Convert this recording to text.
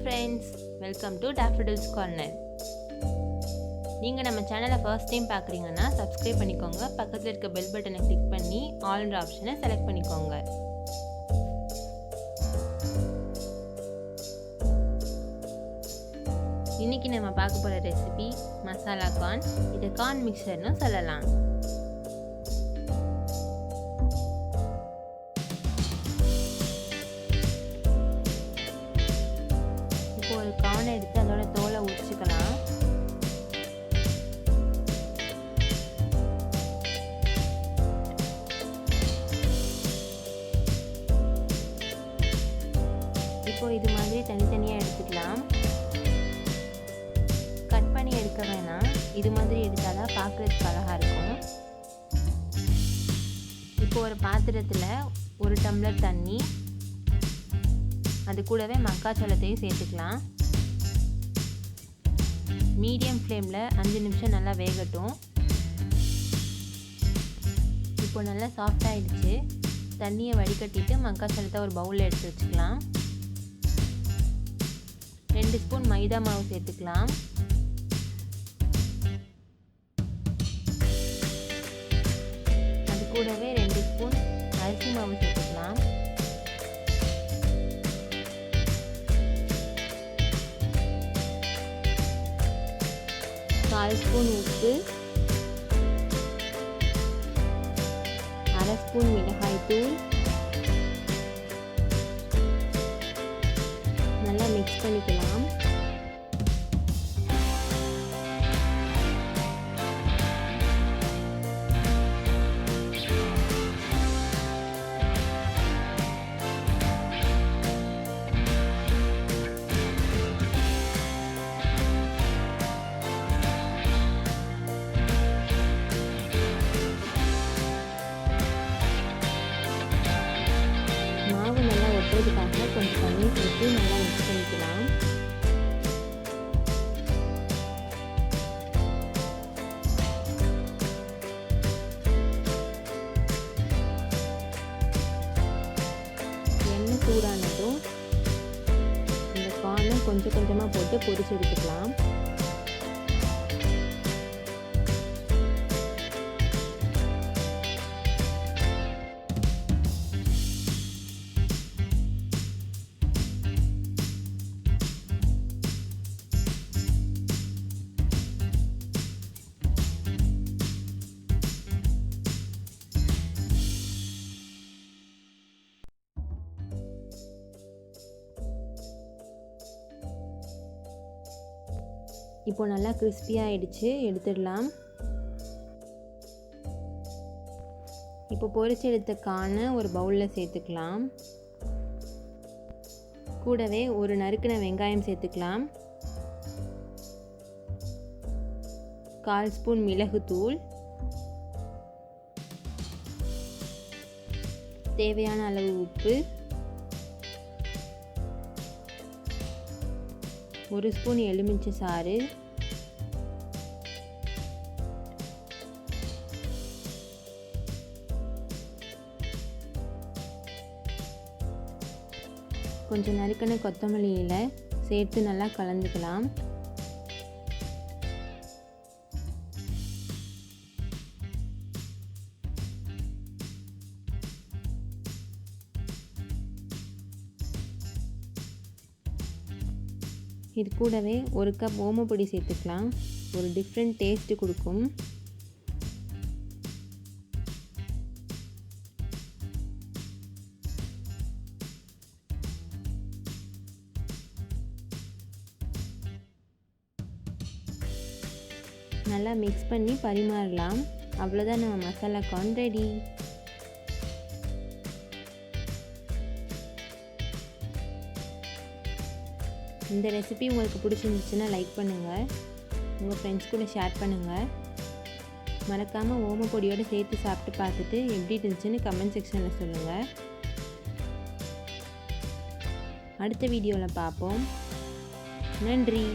Friends, welcome to daffodils corner. நீங்கள் நம்ம சேனலை ஃபர்ஸ்ட் டைம் பார்க்குறீங்கன்னா சப்ஸ்கிரைப் பண்ணிக்கோங்க. பக்கத்தில் இருக்க பெல் பட்டனை கிளிக் பண்ணி ஆல்ன்ற ஆப்ஷனை செலக்ட் பண்ணிக்கோங்க. இன்றைக்கி நம்ம பார்க்க போகிற ரெசிபி மசாலா கார்ன். இதை கார்ன் மிக்சர்னு சொல்லலாம். ஒரு கார்ன் எடுத்து அதோட தோலை உரிச்சுக்கலாம். இப்போ இது மாதிரி தனித்தனியாக எடுத்துக்கலாம். கட் பண்ணி எடுக்க வேணாம், இது மாதிரி எடுத்தாதான் பார்க்குறதுக்கு அழகாக இருக்கும். இப்போ ஒரு பாத்திரத்தில் 1 டம்ளர் தண்ணி, அது கூடவே மக்காச்சோளத்தையும் சேர்த்துக்கலாம். மீடியம் ஃப்ளேமில் 5 நிமிஷம் நல்லா வேகட்டும். இப்போ நல்லா சாஃப்ட் ஆகிடுச்சு. தண்ணியை வடிகட்டிட்டு மக்காச்சோளத்தை ஒரு பவுலில் எடுத்து வச்சுக்கலாம். 2 ஸ்பூன் மைதா மாவு சேர்த்துக்கலாம். அது கூடவே 2 ஸ்பூன் அரிசி மாவு சேர்த்துக்கலாம். கால் ஸ்பூன் உப்பு, 1/2 ஸ்பூன் மிளகாய் தூள், நல்லா மிக்ஸ் பண்ணிக்கலாம். மாவு நல்லா ஒட்டுறதுக்காக கொஞ்சம் தண்ணி சேர்த்து நல்லா மிக்ஸ் பண்ணிக்கலாம். எண்ணெய் சூடானதும் இந்த கார்னை கொஞ்சம் கொஞ்சமாக போட்டு பொரிச்சு எடுத்துக்கலாம். இப்போ நல்லா கிறிஸ்பியாக ஆயிடுச்சு, எடுத்துடலாம். இப்போ பொரிச்சு எடுத்த கார்னை ஒரு பவுலில் சேர்த்துக்கலாம். கூடவே ஒரு நறுக்கின வெங்காயம் சேர்த்துக்கலாம். 1/4 ஸ்பூன் மிளகுத்தூள், தேவையான அளவு உப்பு, 1 ஸ்பூன் எலுமிச்சை சாறு, கொஞ்சம் நறுக்கின கொத்தமல்லி இலை சேர்த்து நல்லா கலந்துக்கலாம். இது கூடவே 1 கப் ஓமப்பொடி சேர்த்துக்கலாம். ஒரு டிஃப்ரெண்ட் டேஸ்ட்டு கொடுக்கும். நல்லா மிக்ஸ் பண்ணி பரிமாறலாம். அவ்வளோதான், நம்ம மசாலா கார்ன் ரெடி. இந்த ரெசிபி உங்களுக்கு பிடிச்சிருந்துச்சுன்னா லைக் பண்ணுங்கள், உங்கள் ஃப்ரெண்ட்ஸ் கூட ஷேர் பண்ணுங்கள். மறக்காமல் ஓமப்பொடியோடு சேர்த்து சாப்பிட்டு பார்த்துட்டு எப்படி இருந்துச்சுன்னு கமெண்ட் செக்ஷனில் சொல்லுங்கள். அடுத்த வீடியோவில் பார்ப்போம். நன்றி.